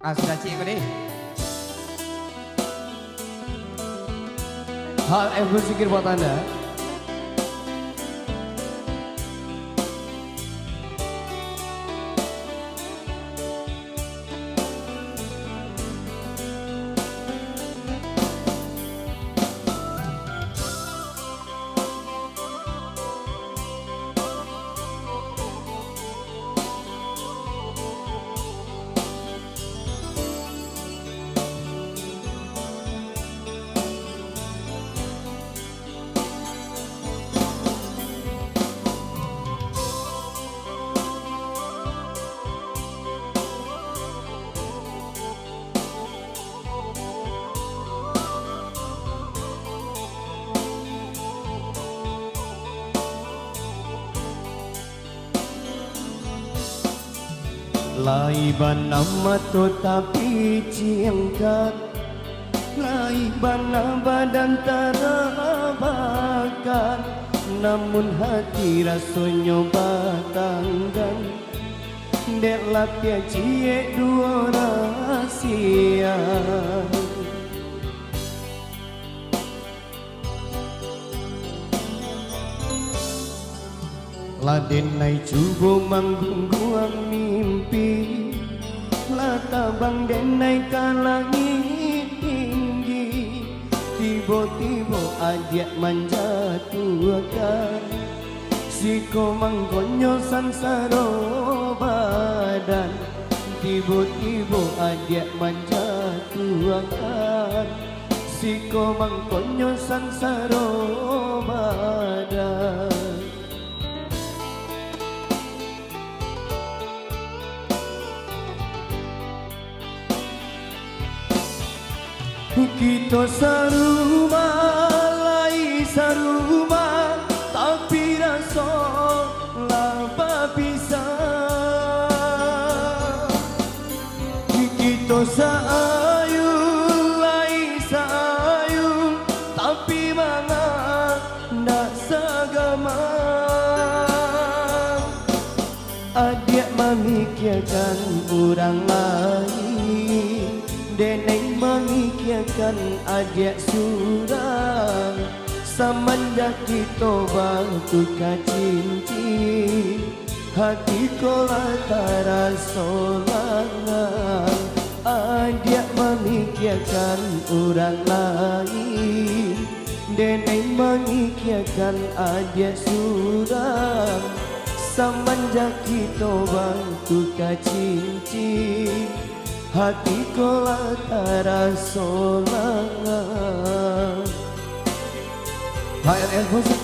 Sudah cik kau ni. Hal yang bersikir buat anda. Laiban nama tu tapi ciangkat, laiban badan terabakan, namun hati rasanya batanggan. Dek lapia cie dua rahasia. Laden nai cubo manggung guang mimpi, latabang den nai kalangit tinggi. Tiba-tiba adik menjatuhkan, siko mangkonyo sansaro badan. Tiba-tiba adik menjatuhkan, siko mangkonyo sansaro badan. Kita saruma, lai saruma, tapi rasa laba bisa. Kita saayu, lai saayu, tapi mana ndak sagama. Adik memikirkan orang lain, deneng memikirkan adik surang. Semenjak kita bertukar cincin, hati kolah terasa langan. Adik memikirkan orang lain, deneng memikirkan adik surang. Semenjak kita bertukar cincin, hati kolah terasa langan. HRL Musik.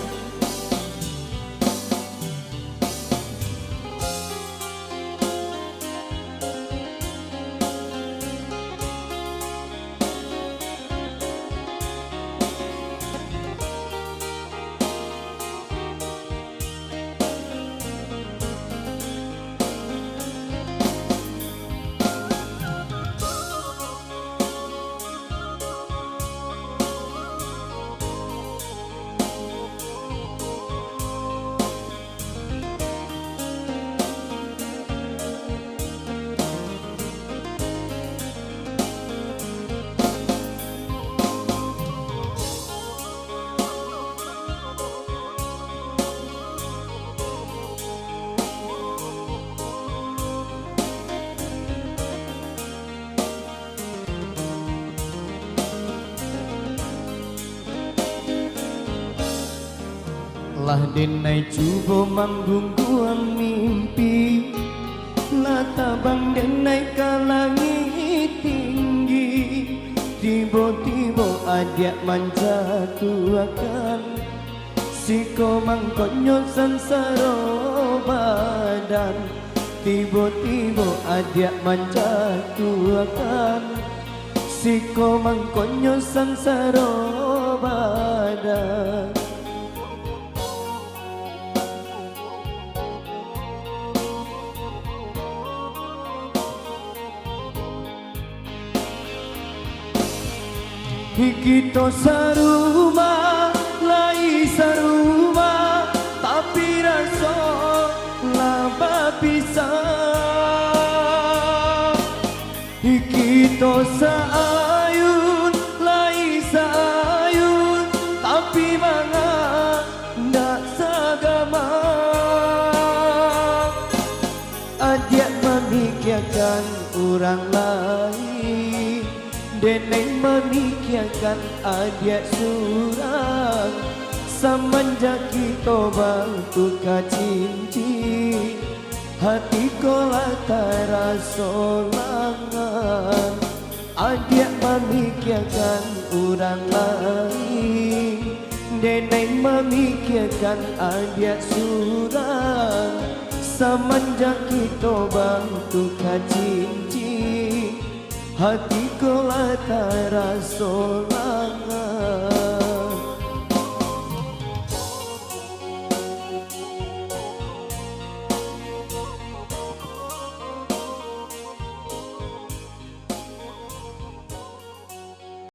Lah denai cuba manggung guang mimpi, latabang denai kalangit tinggi. Tiba-tiba adik menjatuhkan, siko mangkonyo sansaro badan. Tiba-tiba adik menjatuhkan, siko mangkonyo sansaro badan. Kita saruma, lai saruma, tapi rasa laba pisah. kita seayun, lai seayun, tapi manga ndak segama. Adik memikirkan orang lain, Deneng memikirkan adik surang. Semenjak kita bertukar cincin, hati kolah terasa langan. Adik memikirkan orang lain, Deneng memikirkan adik surang. Semenjak kita bertukar cincin, hati kolah terasa langan.